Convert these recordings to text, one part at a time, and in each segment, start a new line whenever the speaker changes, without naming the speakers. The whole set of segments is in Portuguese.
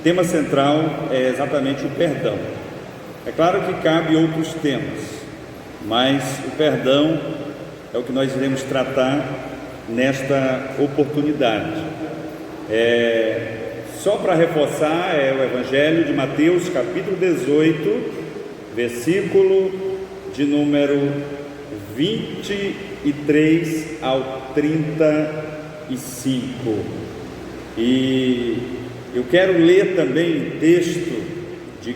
tema central é exatamente o perdão. É claro que cabe outros temas, mas o perdão é o que nós iremos tratar nesta oportunidade. Só para reforçar, é o Evangelho de Mateus, capítulo 18, versículo de número 23 ao 35. E eu quero ler também o texto de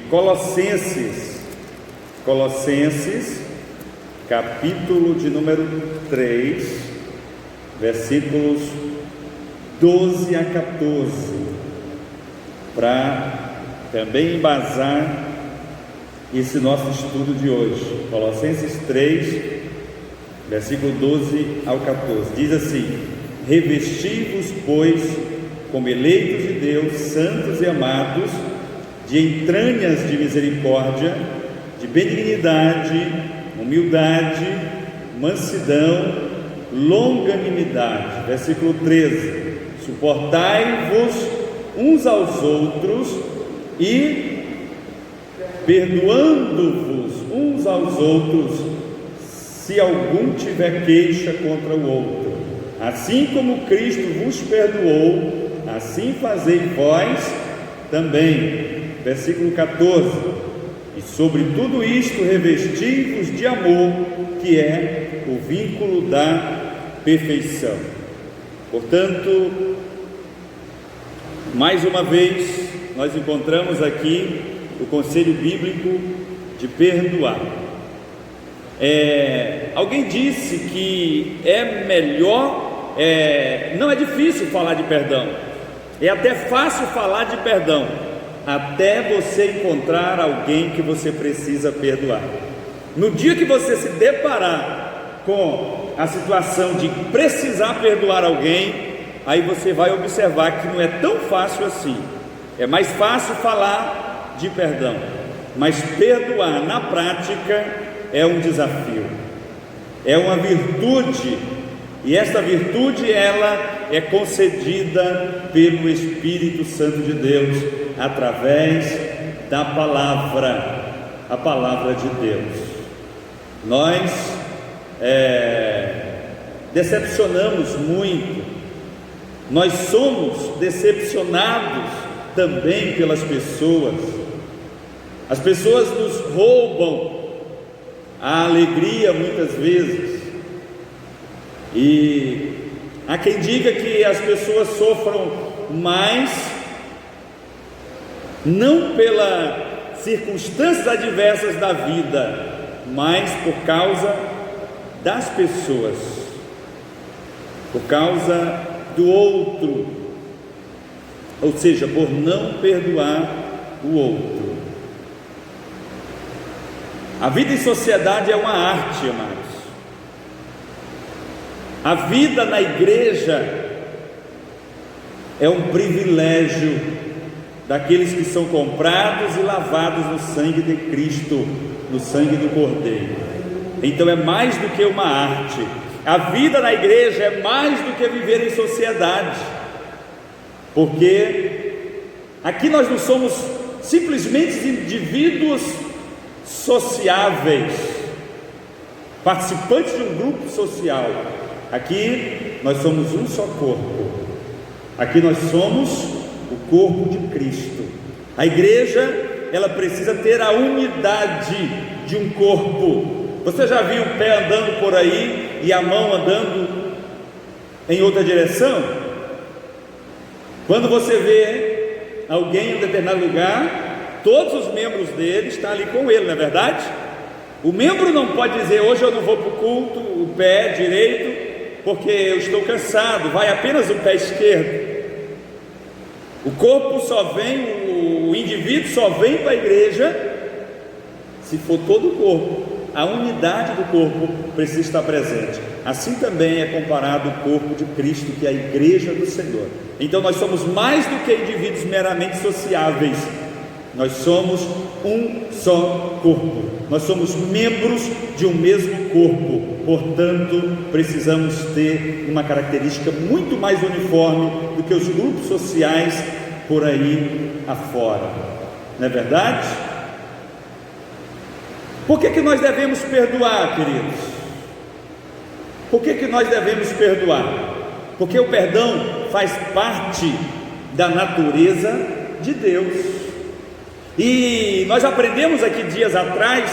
Colossenses, capítulo de número 3, versículos 12 a 14, para também embasar esse nosso estudo de hoje. Colossenses 3, versículo 12 ao 14, diz assim: revesti-vos, pois, como eleitos de Deus, santos e amados, de entranhas de misericórdia, de benignidade, humildade, mansidão, longanimidade. Versículo 13: suportai-vos uns aos outros e perdoando-vos uns aos outros, se algum tiver queixa contra o outro. Assim como Cristo vos perdoou, assim fazei vós também. Versículo 14: e sobre tudo isto revesti-vos de amor, que é o vínculo da perfeição. Portanto, mais uma vez, nós encontramos aqui o conselho bíblico de perdoar. Alguém disse que é melhor, não é difícil falar de perdão, é até fácil falar de perdão, até você encontrar alguém que você precisa perdoar. No dia que você se deparar com a situação de precisar perdoar alguém, aí você vai observar que não é tão fácil assim. É mais fácil falar de perdão, mas perdoar na prática é um desafio, é uma virtude, e essa virtude ela é concedida pelo Espírito Santo de Deus através da palavra, a palavra de Deus. Nós decepcionamos muito, nós somos decepcionados também pelas pessoas. As pessoas nos roubam a alegria muitas vezes, e há quem diga que as pessoas sofram mais não pelas circunstâncias adversas da vida, mas por causa das pessoas, por causa do outro, ou seja, por não perdoar o outro. A vida em sociedade é uma arte, amados. A vida na igreja é um privilégio daqueles que são comprados e lavados no sangue de Cristo, no sangue do Cordeiro. Então é mais do que uma arte. A vida na igreja é mais do que viver em sociedade, porque aqui nós não somos simplesmente indivíduos sociáveis, participantes de um grupo social. Aqui nós somos um só corpo. Aqui nós somos o corpo de Cristo. A igreja, ela precisa ter a unidade de um corpo. Você já viu o pé andando por aí e a mão andando em outra direção? Quando você vê alguém em um determinado lugar, todos os membros dele estão ali com ele, não é verdade? O membro não pode dizer: hoje eu não vou para o culto, o pé direito, porque eu estou cansado, vai apenas o pé esquerdo. O corpo só vem, o indivíduo só vem para a igreja se for todo o corpo. A unidade do corpo precisa estar presente. Assim também é comparado o corpo de Cristo, que é a igreja do Senhor. Então nós somos mais do que indivíduos meramente sociáveis. Nós somos um só corpo. Nós somos membros de um mesmo corpo. Portanto, precisamos ter uma característica muito mais uniforme do que os grupos sociais por aí afora, não é verdade? Por que nós devemos perdoar, queridos? Por que nós devemos perdoar? Porque o perdão faz parte da natureza de Deus. E nós aprendemos aqui dias atrás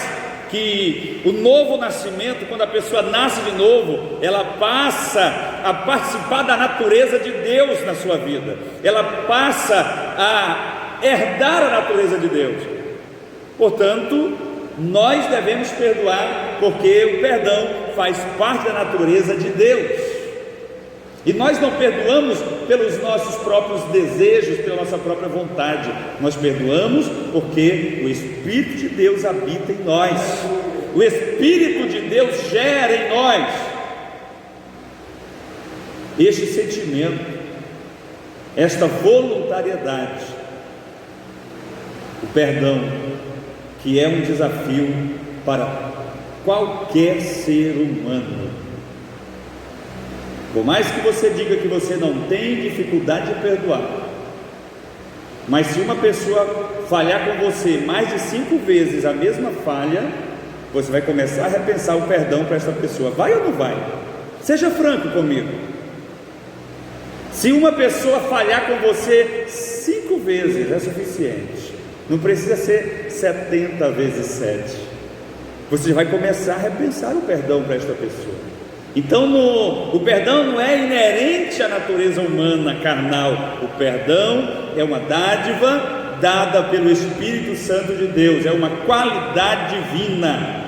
que o novo nascimento, quando a pessoa nasce de novo, ela passa a participar da natureza de Deus na sua vida, ela passa a herdar a natureza de Deus. Portanto, nós devemos perdoar, porque o perdão faz parte da natureza de Deus. E nós não perdoamos pelos nossos próprios desejos, pela nossa própria vontade. Nós perdoamos porque o Espírito de Deus habita em nós. O Espírito de Deus gera em nós este sentimento, esta voluntariedade. O perdão, que é um desafio para qualquer ser humano. Por mais que você diga que você não tem dificuldade de perdoar, mas se uma pessoa falhar com você mais de 5 vezes a mesma falha, você vai começar a repensar o perdão para essa pessoa. Vai ou não vai? Seja franco comigo. Se uma pessoa falhar com você 5 vezes é suficiente, não precisa ser 70 vezes 7. Você vai começar a repensar o perdão para esta pessoa. Então o perdão não é inerente à natureza humana carnal. O perdão é uma dádiva dada pelo Espírito Santo de Deus, é uma qualidade divina.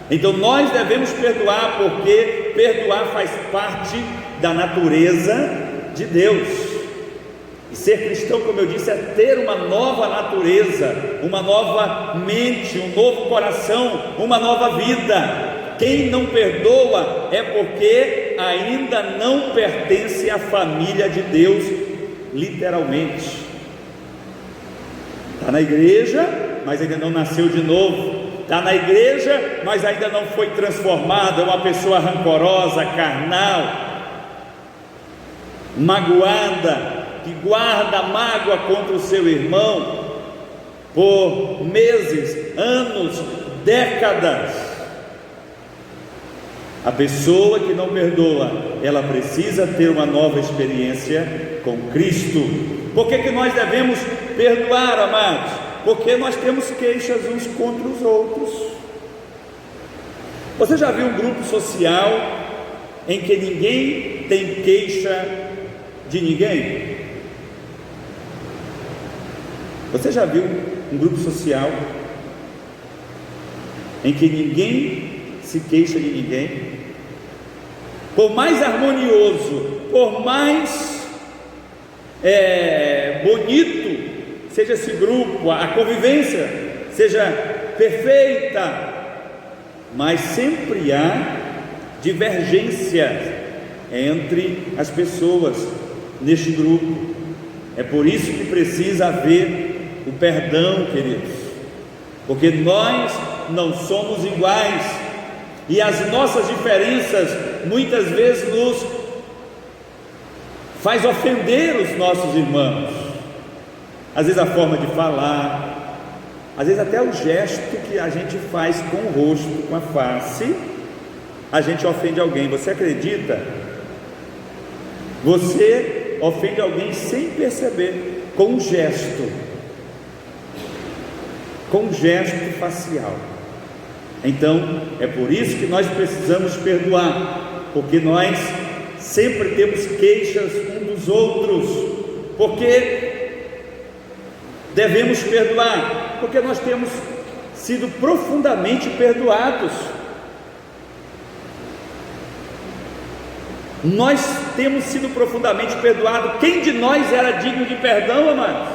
Então nós devemos perdoar, porque perdoar faz parte da natureza de Deus. E ser cristão, como eu disse, é ter uma nova natureza, uma nova mente, um novo coração, uma nova vida. Quem não perdoa é porque ainda não pertence à família de Deus, literalmente. Está na igreja, mas ainda não nasceu de novo. Está na igreja, mas ainda não foi transformado. É uma pessoa rancorosa, carnal, magoada, que guarda mágoa contra o seu irmão por meses, anos, décadas. A pessoa que não perdoa, ela precisa ter uma nova experiência com Cristo. Por que nós devemos perdoar, amados? Porque nós temos queixas uns contra os outros. Você já viu um grupo social em que ninguém tem queixa de ninguém? Você já viu um grupo social em que ninguém se queixa de ninguém? Por mais harmonioso, por mais bonito seja esse grupo, a convivência seja perfeita, mas sempre há divergência entre as pessoas neste grupo. É por isso que precisa haver o perdão, queridos, porque nós não somos iguais, e as nossas diferenças muitas vezes nos faz ofender os nossos irmãos. Às vezes a forma de falar, às vezes até o gesto que a gente faz com o rosto, com a face, a gente ofende alguém. Você acredita? Você ofende alguém sem perceber, com um gesto facial. Então, é por isso que nós precisamos perdoar, porque nós sempre temos queixas uns dos outros. Porque devemos perdoar? Porque nós temos sido profundamente perdoados. Nós temos sido profundamente perdoados. Quem de nós era digno de perdão, amados?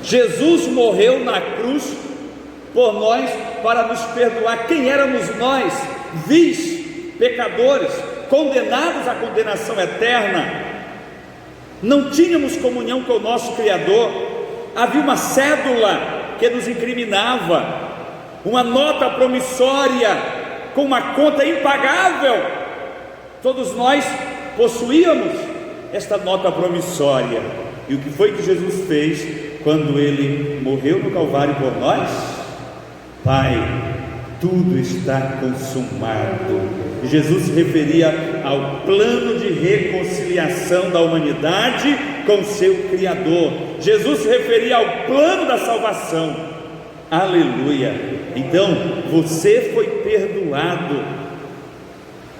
Jesus morreu na cruz por nós, para nos perdoar. Quem éramos nós? Vis, pecadores, condenados à condenação eterna. Não tínhamos comunhão com o nosso Criador. Havia uma cédula que nos incriminava, uma nota promissória com uma conta impagável. Todos nós possuíamos esta nota promissória. E o que foi que Jesus fez quando Ele morreu no Calvário por nós? Pai, tudo está consumado. Jesus se referia ao plano de reconciliação da humanidade com seu Criador. Jesus se referia ao plano da salvação. Aleluia! Então, você foi perdoado,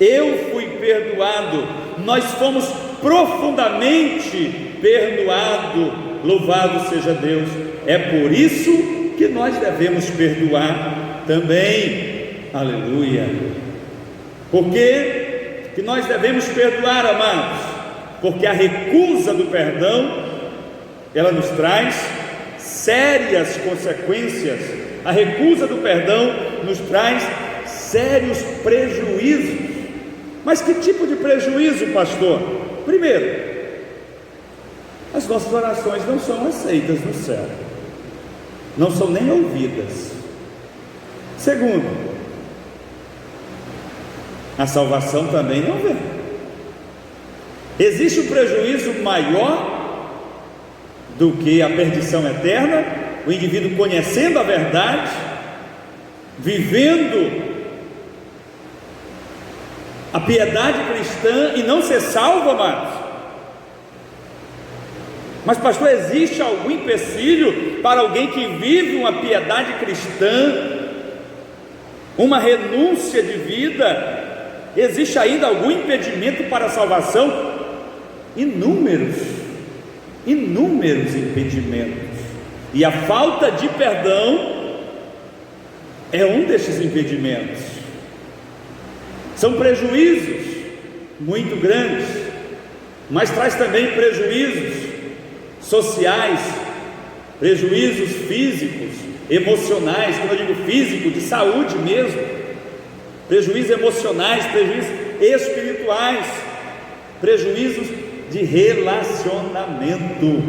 eu fui perdoado, nós fomos profundamente perdoados. Louvado seja Deus! É por isso que nós devemos perdoar também. Aleluia! Por que nós devemos perdoar, amados? Porque a recusa do perdão, ela nos traz sérias consequências. A recusa do perdão nos traz sérios prejuízos. Mas que tipo de prejuízo, pastor? Primeiro, as nossas orações não são aceitas no céu, não são nem ouvidas. Segundo, a salvação também não vem. Existe um prejuízo maior do que a perdição eterna, o indivíduo conhecendo a verdade, vivendo a piedade cristã e não ser salvo, amados. Mas pastor, existe algum empecilho para alguém que vive uma piedade cristã, uma renúncia de vida? Existe ainda algum impedimento para a salvação? Inúmeros impedimentos, e a falta de perdão é um desses impedimentos. São prejuízos muito grandes, mas traz também prejuízos sociais, prejuízos físicos, emocionais. Quando eu digo físico, de saúde mesmo, prejuízos emocionais, prejuízos espirituais, prejuízos de relacionamento.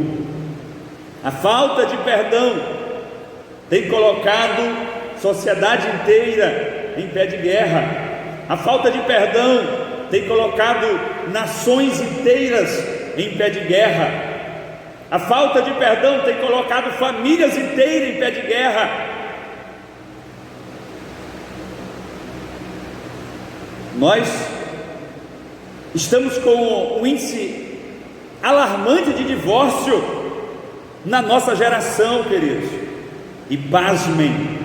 A falta de perdão tem colocado sociedade inteira em pé de guerra. A falta de perdão tem colocado nações inteiras em pé de guerra. A falta de perdão tem colocado famílias inteiras em pé de guerra. Nós estamos com um índice alarmante de divórcio na nossa geração, queridos. E pasmem,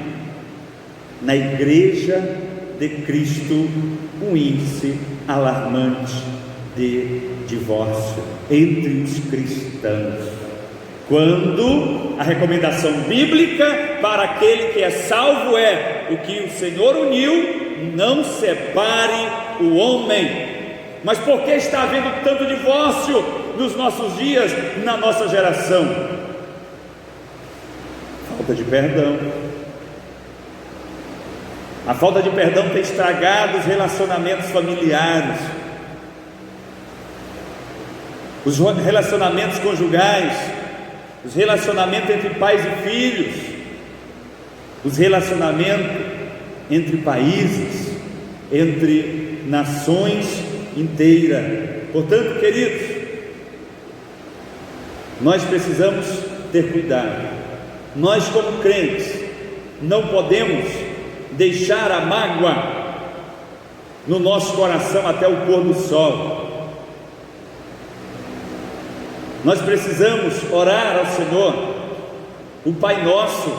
na igreja de Cristo, um índice alarmante de divórcio entre os cristãos, quando a recomendação bíblica para aquele que é salvo é: o que o Senhor uniu, não separe o homem. Mas por que está havendo tanto divórcio nos nossos dias, na nossa geração? Falta de perdão. A falta de perdão tem estragado os relacionamentos familiares, os relacionamentos conjugais, os relacionamentos entre pais e filhos, os relacionamentos entre países, entre nações inteiras. Portanto, queridos, nós precisamos ter cuidado. Nós, como crentes, não podemos deixar a mágoa no nosso coração até o pôr do sol. Nós precisamos orar ao Senhor, o Pai Nosso,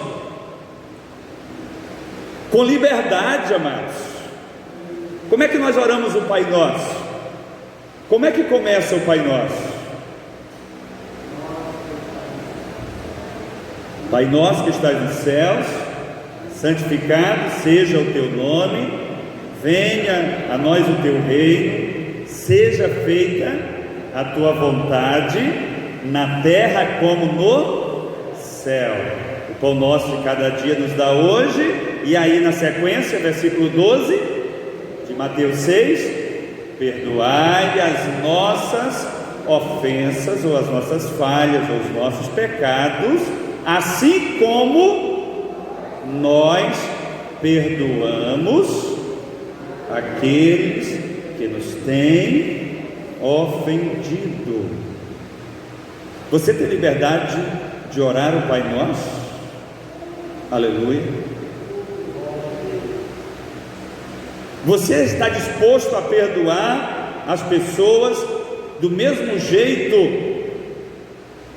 com liberdade, amados. Como é que nós oramos o Pai Nosso? Como é que começa o Pai Nosso? Pai nosso que estás nos céus, santificado seja o teu nome, venha a nós o teu reino, seja feita a tua vontade, na terra como no céu. O pão nosso de cada dia nos dá hoje. E aí na sequência, versículo 12 de Mateus 6: perdoai as nossas ofensas, ou as nossas falhas, ou os nossos pecados, assim como nós perdoamos aqueles que nos têm ofendido. Você tem liberdade de orar o Pai Nosso? Aleluia. Você está disposto a perdoar as pessoas do mesmo jeito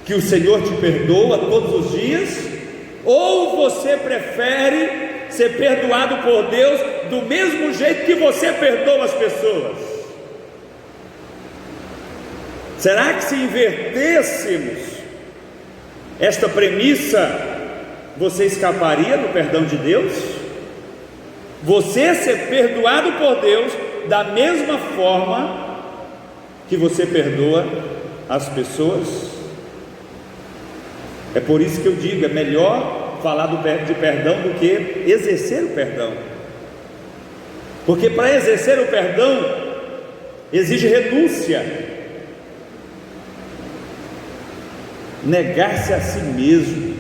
que o Senhor te perdoa todos os dias? Ou você prefere ser perdoado por Deus do mesmo jeito que você perdoa as pessoas? Será que se invertêssemos esta premissa, você escaparia do perdão de Deus? Você ser perdoado por Deus da mesma forma que você perdoa as pessoas? É por isso que eu digo, é melhor falar de perdão do que exercer o perdão. Porque para exercer o perdão exige renúncia, negar-se a si mesmo,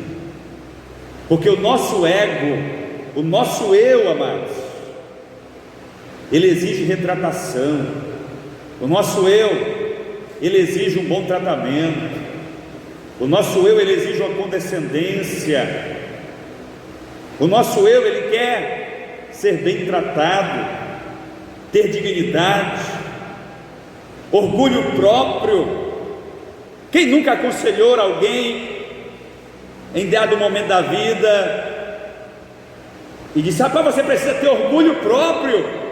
porque o nosso ego, o nosso eu, amados, ele exige retratação. O nosso eu, ele exige um bom tratamento. O nosso eu, ele exige uma condescendência. O nosso eu, ele quer ser bem tratado, ter dignidade, orgulho próprio. Quem nunca aconselhou alguém em dado momento da vida e disse: rapaz, você precisa ter orgulho próprio?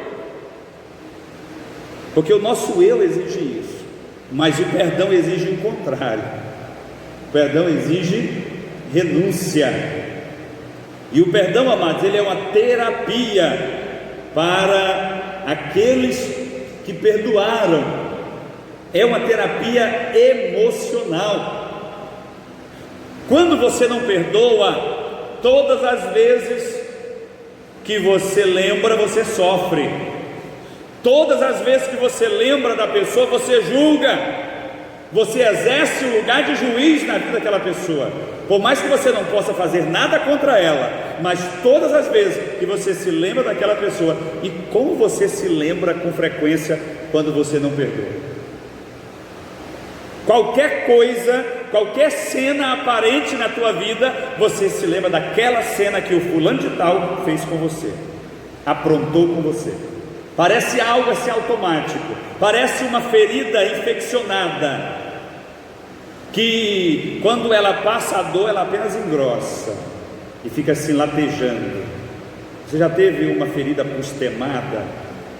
Porque o nosso eu exige isso, mas o perdão exige o contrário. O perdão exige renúncia. E o perdão, amados, ele é uma terapia para aqueles que perdoaram. É uma terapia emocional. Quando você não perdoa, todas as vezes que você lembra, você sofre. Todas as vezes que você lembra da pessoa, você julga. Você exerce o lugar de juiz na vida daquela pessoa. Por mais que você não possa fazer nada contra ela, mas todas as vezes que você se lembra daquela pessoa, e como você se lembra com frequência quando você não perdoa? Qualquer coisa, qualquer cena aparente na tua vida, você se lembra daquela cena que o fulano de tal fez com você, aprontou com você. Parece algo assim automático, parece uma ferida infeccionada, que quando ela passa a dor, ela apenas engrossa e fica assim latejando. Você já teve uma ferida pustemada,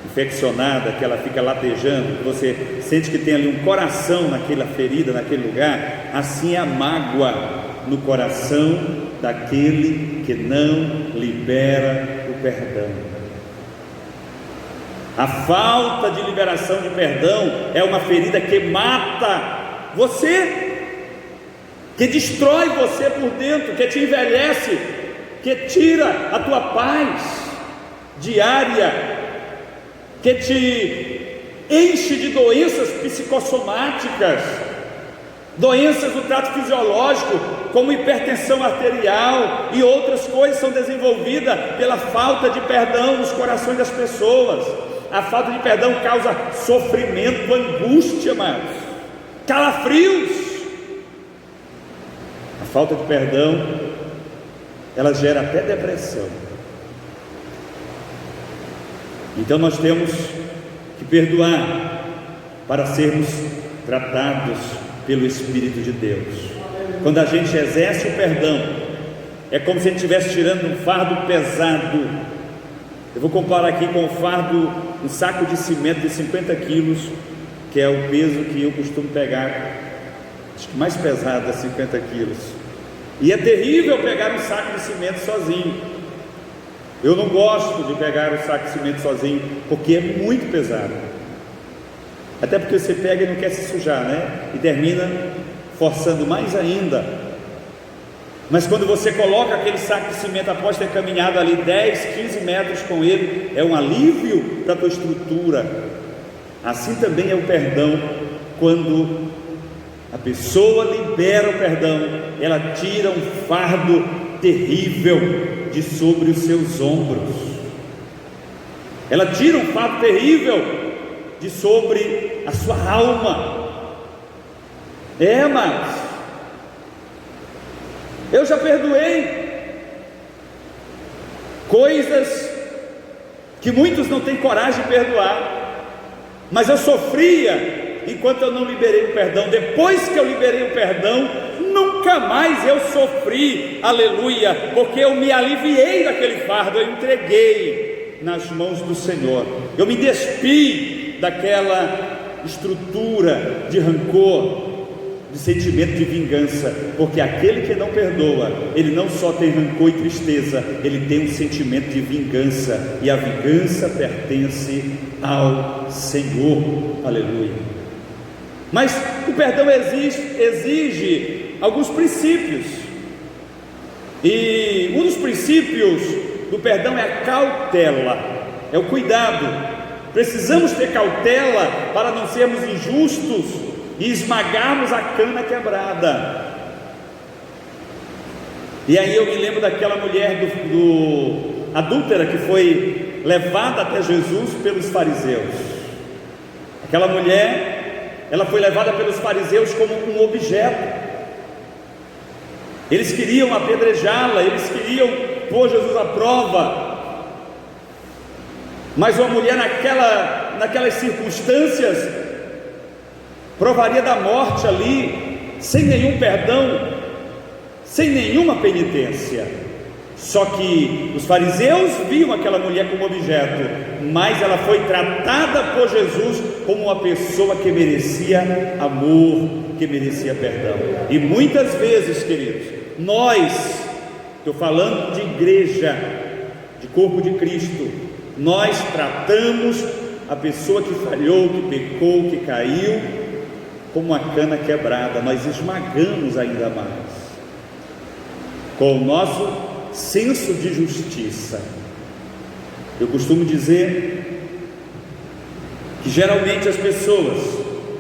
infeccionada, que ela fica latejando, que você sente que tem ali um coração naquela ferida, naquele lugar? Assim é a mágoa no coração daquele que não libera o perdão. A falta de liberação de perdão é uma ferida que mata você, que destrói você por dentro, que te envelhece, que tira a tua paz diária, que te enche de doenças psicossomáticas, doenças do trato fisiológico, como hipertensão arterial e outras coisas são desenvolvidas pela falta de perdão nos corações das pessoas. A falta de perdão causa sofrimento, angústia, mas calafrios. A falta de perdão, ela gera até depressão. Então nós temos que perdoar para sermos tratados pelo Espírito de Deus. Quando a gente exerce o perdão, é como se a gente estivesse tirando um fardo pesado. Eu vou comparar aqui com o fardo, um saco de cimento de 50 quilos, que é o peso que eu costumo pegar. Acho que mais pesado é 50 quilos. E é terrível pegar um saco de cimento sozinho. Eu não gosto de pegar o saco de cimento sozinho, porque é muito pesado. Até porque você pega e não quer se sujar, né? E termina forçando mais ainda. Mas quando você coloca aquele saco de cimento após ter caminhado ali 10, 15 metros com ele, é um alívio para a tua estrutura. Assim também é o perdão. Quando a pessoa libera o perdão, ela tira um fardo terrível de sobre os seus ombros. Ela tira um fardo terrível de sobre a sua alma. Mas Eu já perdoei coisas que muitos não têm coragem de perdoar, mas eu sofria enquanto eu não liberei o perdão. Depois que eu liberei o perdão, nunca mais eu sofri, aleluia, porque eu me aliviei daquele fardo, eu entreguei nas mãos do Senhor, eu me despi daquela estrutura de rancor, de sentimento de vingança, porque aquele que não perdoa, ele não só tem rancor e tristeza, ele tem um sentimento de vingança, e a vingança pertence ao Senhor, aleluia. Mas o perdão exige alguns princípios, e um dos princípios do perdão é a cautela, é o cuidado. Precisamos ter cautela para não sermos injustos e esmagarmos a cana quebrada. E aí eu me lembro daquela mulher adúltera que foi levada até Jesus pelos fariseus. Aquela mulher, ela foi levada pelos fariseus como um objeto. Eles queriam apedrejá-la, eles queriam pôr Jesus à prova. Mas uma mulher naquelas circunstâncias provaria da morte ali, sem nenhum perdão, sem nenhuma penitência. Só que os fariseus viam aquela mulher como objeto, mas ela foi tratada por Jesus como uma pessoa que merecia amor, que merecia perdão. E muitas vezes, queridos, nós, estou falando de igreja, de corpo de Cristo, nós tratamos a pessoa que falhou, que pecou, que caiu, como uma cana quebrada. Nós esmagamos ainda mais com o nosso senso de justiça. Eu costumo dizer que geralmente as pessoas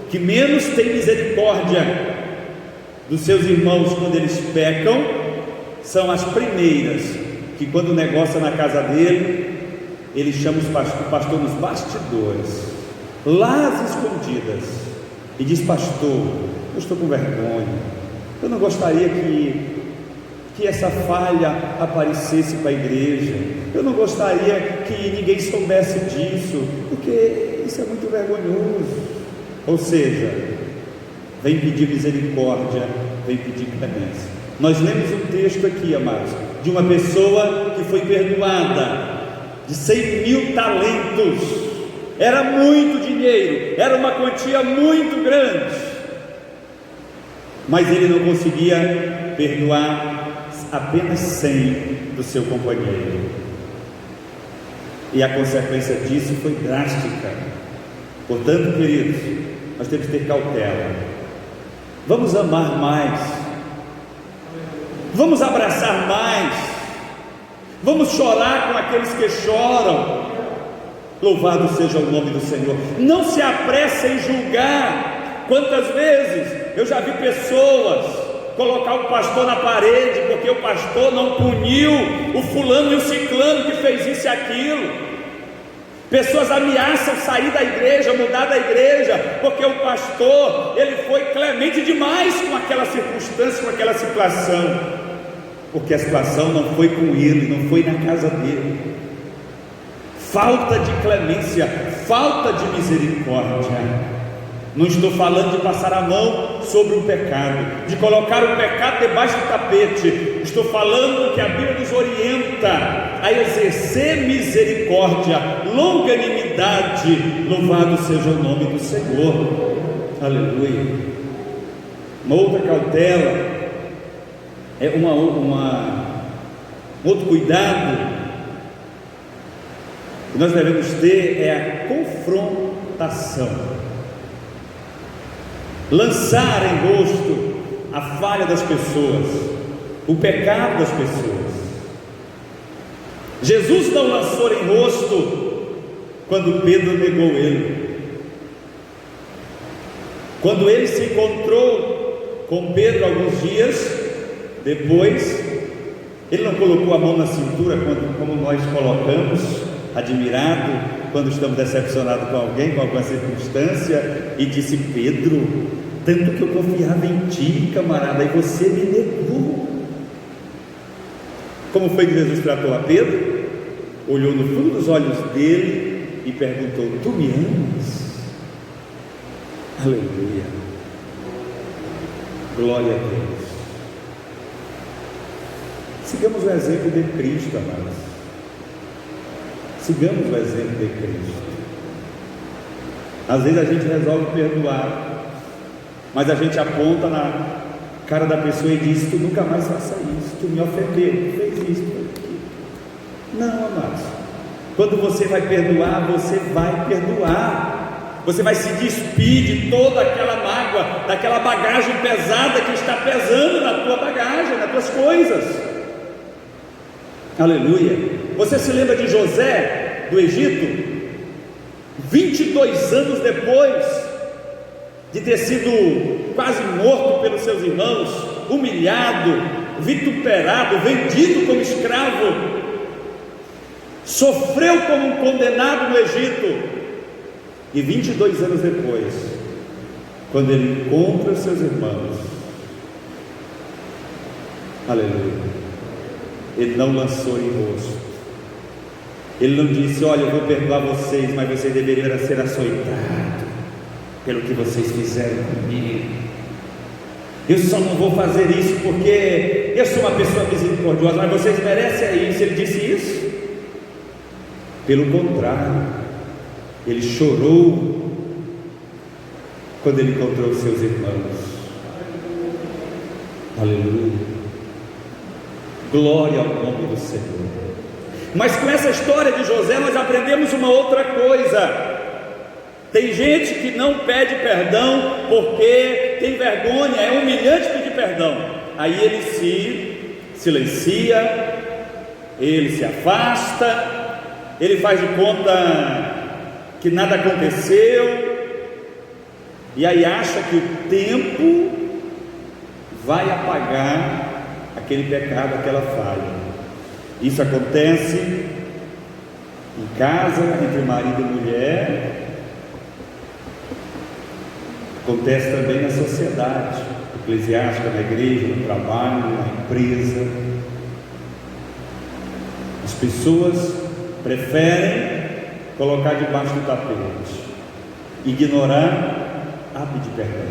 que menos têm misericórdia dos seus irmãos quando eles pecam são as primeiras que, quando o negócio é na casa dele, ele chama o pastor nos bastidores, lá às escondidas, e diz: pastor, eu estou com vergonha, eu não gostaria que essa falha aparecesse para a igreja, eu não gostaria que ninguém soubesse disso, porque isso é muito vergonhoso. Ou seja, vem pedir misericórdia, vem pedir clemência. Nós lemos um texto aqui, amados, de uma pessoa que foi perdoada de 100.000 talentos, era muito dinheiro, era uma quantia muito grande, mas ele não conseguia perdoar apenas 100 do seu companheiro, e a consequência disso foi drástica. Portanto, queridos, nós temos que ter cautela, vamos amar mais, vamos abraçar mais, vamos chorar com aqueles que choram. Louvado seja o nome do Senhor. Não se apresse em julgar. Quantas vezes eu já vi pessoas colocar o pastor na parede porque o pastor não puniu o fulano e o ciclano que fez isso e aquilo. Pessoas ameaçam sair da igreja, mudar da igreja, porque o pastor, ele foi clemente demais com aquela circunstância, com aquela situação, porque a situação não foi com ele, não foi na casa dele. Falta de clemência, falta de misericórdia. Não estou falando de passar a mão sobre o pecado, de colocar o pecado debaixo do tapete. Estou falando que a Bíblia nos orienta a exercer misericórdia, longanimidade. Louvado seja o nome do Senhor, aleluia. Uma outra cautela é outro cuidado que nós devemos ter, é a confrontação, lançar em rosto a falha das pessoas, o pecado das pessoas. Jesus não lançou em rosto quando Pedro negou ele. Quando ele se encontrou com Pedro alguns dias depois, ele não colocou a mão na cintura como nós colocamos, admirado quando estamos decepcionados com alguém, com alguma circunstância, e disse: Pedro, tanto que eu confiava em ti, camarada, e você me negou. Como foi que Jesus tratou a Pedro? Olhou no fundo dos olhos dele e perguntou: tu me amas? Aleluia, glória a Deus. Sigamos o exemplo de Cristo, amados. Sigamos o exemplo de Cristo. Às vezes a gente resolve perdoar, mas a gente aponta na cara da pessoa e diz: tu nunca mais faça isso, tu me ofendeu, tu fez isso, tu fez aquilo. Não, amados. Quando você vai perdoar, você vai perdoar. Você vai se despir de toda aquela mágoa, daquela bagagem pesada que está pesando na tua bagagem, nas tuas coisas. Aleluia. Você se lembra de José do Egito? 22 anos depois de ter sido quase morto pelos seus irmãos, humilhado, vituperado, vendido como escravo, sofreu como um condenado no Egito, e 22 anos depois, quando ele encontra os seus irmãos, aleluia, ele não lançou em rosto, ele não disse: olha, eu vou perdoar vocês, mas vocês deveriam ser açoitados pelo que vocês fizeram comigo. Eu só não vou fazer isso porque eu sou uma pessoa misericordiosa, mas vocês merecem isso. Ele disse isso? Pelo contrário, ele chorou quando ele encontrou os seus irmãos. Aleluia, glória ao nome do Senhor. Mas com essa história de José nós aprendemos uma outra coisa. Tem gente que não pede perdão porque tem vergonha, é humilhante pedir perdão. Aí ele se silencia, ele se afasta, ele faz de conta que nada aconteceu, e aí acha que o tempo vai apagar aquele pecado, aquela falha. Isso acontece em casa, entre marido e mulher, acontece também na sociedade eclesiástica, na igreja, no trabalho, na empresa. As pessoas preferem colocar debaixo do tapete, ignorar a pedir perdão.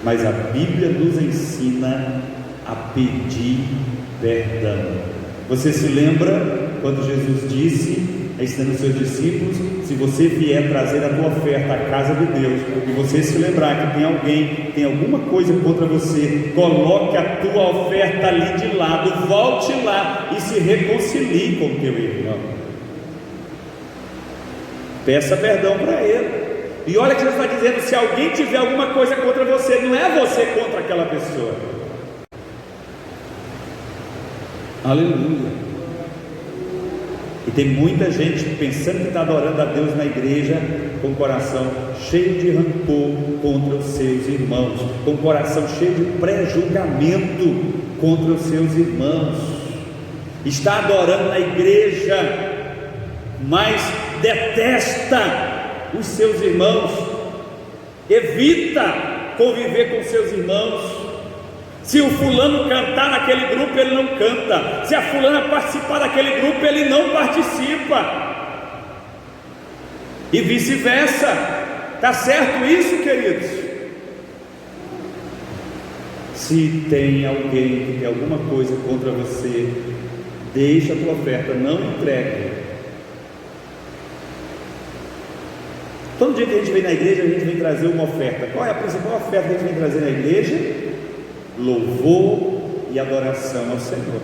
Mas a Bíblia nos ensina a pedir perdão. Você se lembra quando Jesus disse, ensinando os seus discípulos: se você vier trazer a tua oferta à casa de Deus, e você se lembrar que tem alguém, tem alguma coisa contra você, coloque a tua oferta ali de lado, volte lá e se reconcilie com o teu irmão. Peça perdão para ele. E olha que Jesus está dizendo: se alguém tiver alguma coisa contra você, não é você contra aquela pessoa. Aleluia. E tem muita gente pensando que está adorando a Deus na igreja, com o coração cheio de rancor contra os seus irmãos, com o coração cheio de pré-julgamento contra os seus irmãos. Está adorando na igreja, mas detesta os seus irmãos, evita conviver com seus irmãos. Se o fulano cantar naquele grupo, ele não canta. Se a fulana participar daquele grupo, ele não participa. E vice-versa. Está certo isso, queridos? Se tem alguém que tem alguma coisa contra você, deixa a tua oferta, não entregue. Todo dia que a gente vem na igreja, a gente vem trazer uma oferta. Qual é a principal oferta que a gente vem trazer na igreja? Louvor e adoração ao Senhor.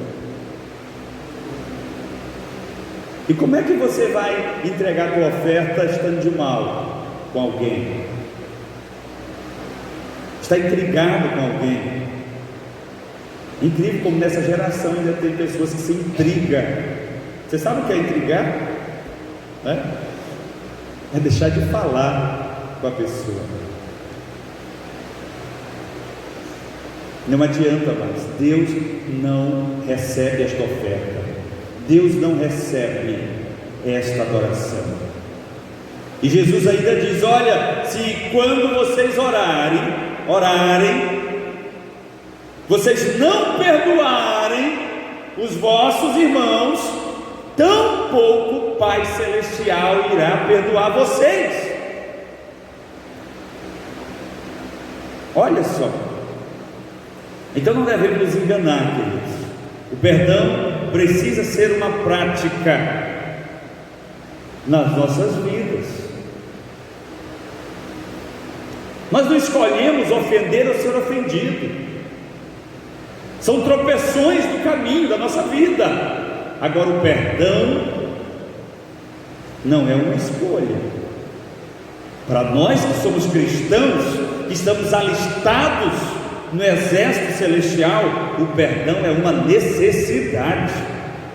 E como é que você vai entregar a tua oferta estando de mal com alguém? Está intrigado com alguém? Incrível como nessa geração ainda tem pessoas que se intrigam. Você sabe o que é intrigar? É deixar de falar com a pessoa. Não adianta mais. Deus não recebe esta oferta. Deus não recebe esta adoração. E Jesus ainda diz: olha, se quando vocês orarem, vocês não perdoarem os vossos irmãos, tampouco o Pai Celestial irá perdoar vocês. Olha só. Então não devemos nos enganar, queridos. O perdão precisa ser uma prática nas nossas vidas. Nós não escolhemos ofender ou ser ofendido. São tropeções do caminho da nossa vida. Agora, o perdão não é uma escolha. Para nós que somos cristãos, que estamos alistados no exército celestial, o perdão é uma necessidade.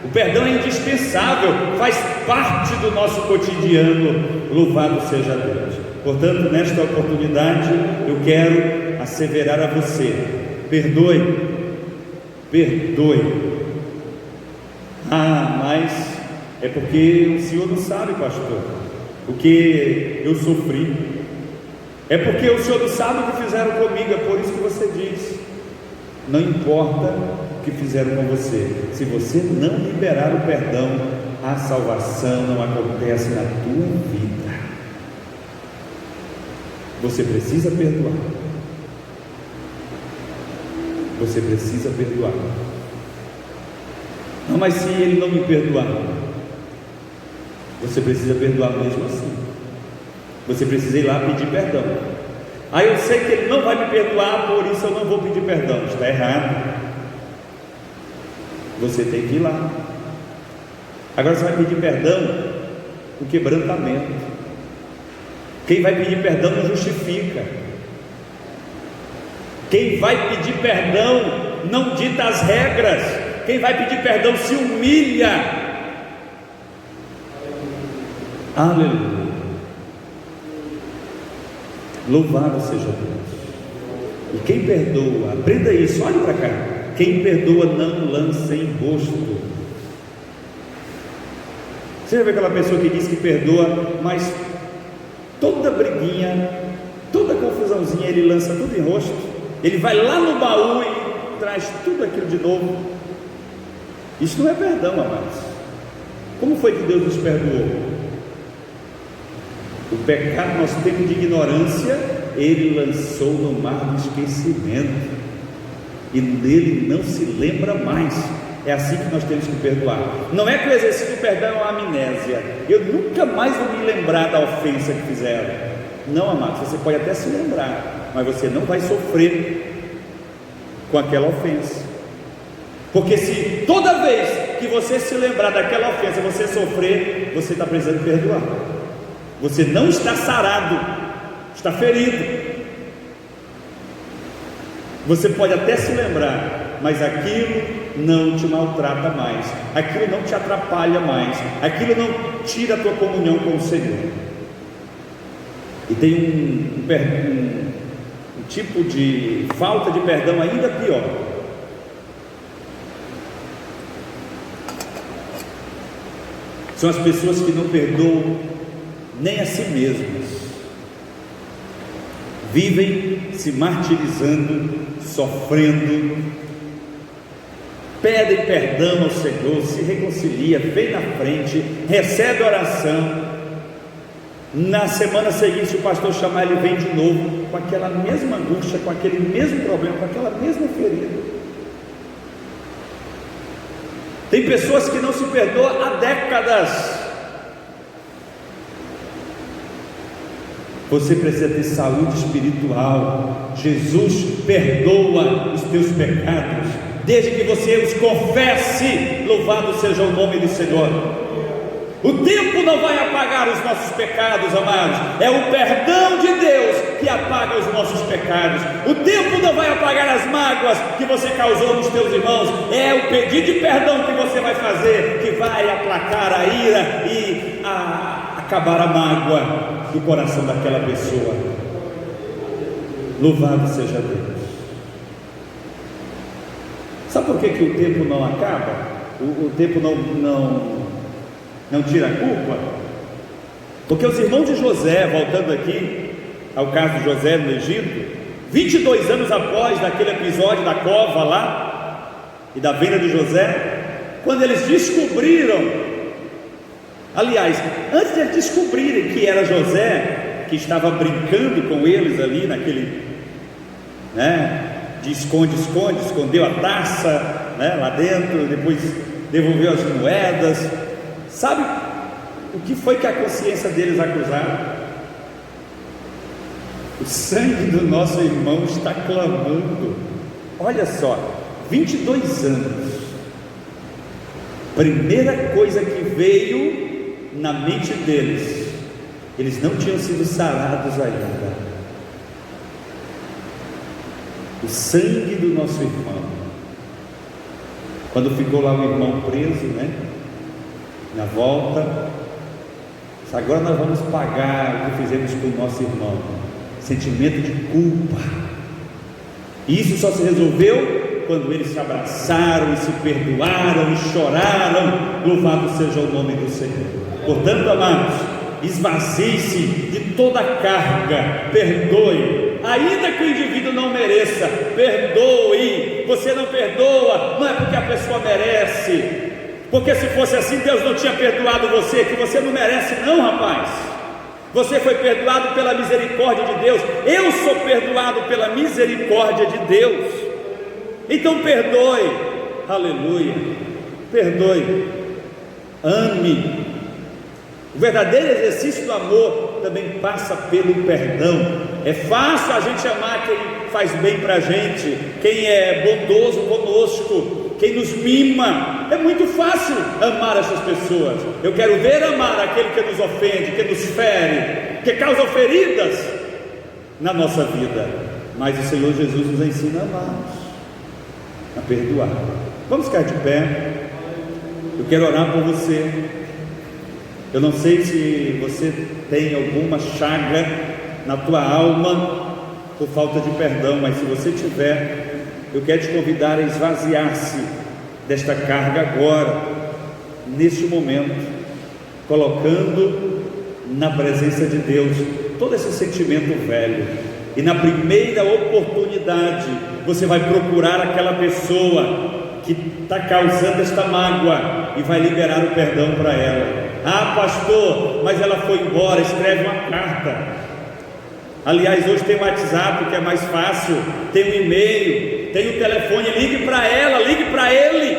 O perdão é indispensável, faz parte do nosso cotidiano. Louvado seja Deus. Portanto, nesta oportunidade, eu quero asseverar a você: perdoe. Ah, mas é porque o senhor não sabe, pastor, o que eu sofri. É porque o senhor não sabe o que fizeram comigo. É por isso que você diz. Não importa o que fizeram com você, se você não liberar o perdão, a salvação não acontece na tua vida. Você precisa perdoar. Você precisa perdoar. Não, mas se ele não me perdoar, você precisa perdoar mesmo assim. Você precisa ir lá pedir perdão. Ah, eu sei que ele não vai me perdoar, por isso eu não vou pedir perdão. Está errado. Você tem que ir lá. Agora você vai pedir perdão com quebrantamento. Quem vai pedir perdão não justifica. Quem vai pedir perdão não dita as regras. Quem vai pedir perdão se humilha. Aleluia. Louvado seja Deus. E quem perdoa, aprenda isso, olhe para cá. Quem perdoa não lança em rosto. Você já viu aquela pessoa que diz que perdoa, mas toda briguinha, toda confusãozinha ele lança tudo em rosto? Ele vai lá no baú e traz tudo aquilo de novo. Isso não é perdão, amados. Como foi que Deus nos perdoou? O pecado, nosso tempo de ignorância, Ele lançou no mar do esquecimento, e nele não se lembra mais. É assim que nós temos que perdoar. Não é que o exercício do perdão é uma amnésia. Eu nunca mais vou me lembrar da ofensa que fizeram. Não, amados, você pode até se lembrar, mas você não vai sofrer com aquela ofensa. Porque se toda vez que você se lembrar daquela ofensa, você sofrer, você está precisando perdoar. Você não está sarado, está ferido. Você pode até se lembrar, mas aquilo não te maltrata mais, aquilo não te atrapalha mais, aquilo não tira a tua comunhão com o Senhor. E tem um tipo de falta de perdão ainda pior. São as pessoas que não perdoam nem a si mesmas, vivem se martirizando, sofrendo, pedem perdão ao Senhor, se reconcilia, vem na frente, recebe oração. Na semana seguinte, o pastor chamar, ele vem de novo com aquela mesma angústia, com aquele mesmo problema, com aquela mesma ferida. Tem pessoas que não se perdoam há décadas. Você precisa ter saúde espiritual. Jesus perdoa os teus pecados, desde que você os confesse. Louvado seja o nome do Senhor. O tempo não vai apagar os nossos pecados, amados. É o perdão de Deus que apaga os nossos pecados. O tempo não vai apagar as mágoas que você causou nos teus irmãos. É o pedido de perdão que você vai fazer que vai aplacar a ira e acabar a mágoa do coração daquela pessoa. Louvado seja Deus. Sabe por que o tempo não acaba? O tempo não tira a culpa? Porque os irmãos de José, voltando aqui ao caso de José no Egito, 22 anos após daquele episódio da cova lá e da venda de José, quando eles descobriram, aliás, antes de eles descobrirem que era José, que estava brincando com eles ali naquele, de esconde-esconde, escondeu a taça, lá dentro, depois devolveu as moedas. Sabe o que foi que a consciência deles acusaram? O sangue do nosso irmão está clamando. Olha só, 22 anos. Primeira coisa que veio na mente deles, eles não tinham sido sarados ainda. O sangue do nosso irmão. Quando ficou lá o irmão preso, na volta, agora nós vamos pagar o que fizemos com o nosso irmão. Sentimento de culpa. E isso só se resolveu quando eles se abraçaram e se perdoaram e choraram. Louvado seja o nome do Senhor. Portanto, amados, esvazie-se de toda a carga, perdoe, ainda que o indivíduo não mereça, perdoe. Você não perdoa, não é porque a pessoa merece, porque se fosse assim, Deus não tinha perdoado você, que você não merece não, rapaz. Você foi perdoado pela misericórdia de Deus. Eu sou perdoado pela misericórdia de Deus. Então perdoe, aleluia, perdoe, ame. O verdadeiro exercício do amor também passa pelo perdão. É fácil a gente amar quem faz bem para a gente, quem é bondoso conosco, quem nos mima. É muito fácil amar essas pessoas. Eu quero ver amar aquele que nos ofende, que nos fere, que causa feridas na nossa vida. Mas o Senhor Jesus nos ensina a amarmos, a perdoar. Vamos ficar de pé. Eu quero orar por você. Eu não sei se você tem alguma chaga na tua alma por falta de perdão, mas se você tiver, eu quero te convidar a esvaziar-se desta carga agora, neste momento, colocando na presença de Deus todo esse sentimento velho, e na primeira oportunidade você vai procurar aquela pessoa que está causando esta mágoa e vai liberar o perdão para ela. Ah, pastor, mas ela foi embora. Escreve uma carta. Aliás, hoje tem o WhatsApp, que é mais fácil, tem o e-mail, tem o telefone. Ligue para ela, ligue para ele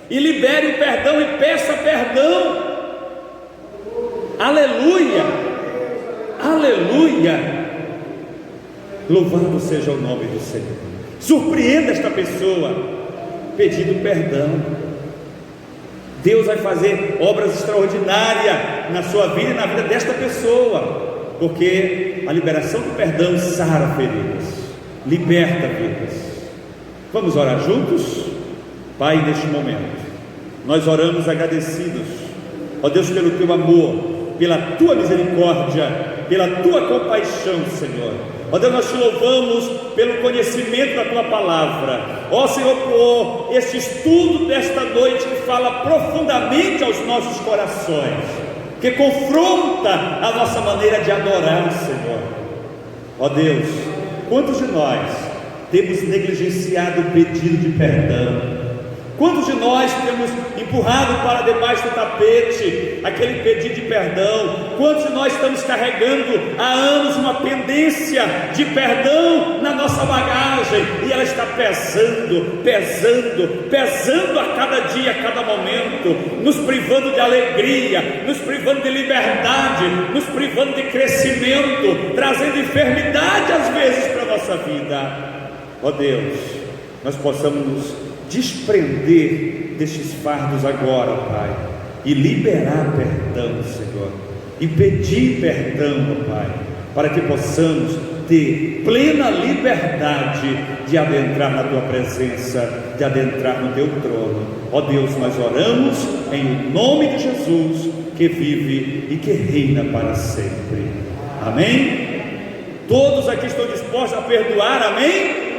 e libere o perdão e peça perdão. Aleluia, aleluia. Louvado seja o nome do Senhor. Surpreenda esta pessoa pedindo perdão. Deus vai fazer obras extraordinárias na sua vida e na vida desta pessoa, porque a liberação do perdão sara feridas, liberta vidas. Vamos orar juntos? Pai, neste momento nós oramos agradecidos, ó Deus, pelo teu amor, pela tua misericórdia, pela tua compaixão, Senhor. Ó Deus, nós te louvamos pelo conhecimento da tua palavra, ó Senhor, por este estudo desta noite que fala profundamente aos nossos corações, que confronta a nossa maneira de adorar, Senhor. Ó Deus, quantos de nós temos negligenciado o pedido de perdão? Quantos de nós temos empurrado para debaixo do tapete aquele pedido de perdão? Quantos de nós estamos carregando há anos uma pendência de perdão na nossa bagagem, e ela está pesando, pesando, pesando a cada dia, a cada momento, nos privando de alegria, nos privando de liberdade, nos privando de crescimento, trazendo enfermidade às vezes para a nossa vida. Ó Deus, nós possamos nos desprender destes fardos agora, Pai, e liberar perdão, Senhor, e pedir perdão, Pai, para que possamos ter plena liberdade de adentrar na Tua presença, de adentrar no Teu trono. Ó Deus, nós oramos em nome de Jesus, que vive e que reina para sempre. Amém? Todos aqui estão dispostos a perdoar, amém?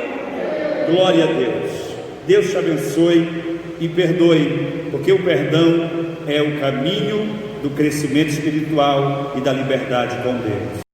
Glória a Deus. Deus te abençoe e perdoe, porque o perdão é o caminho do crescimento espiritual e da liberdade com Deus.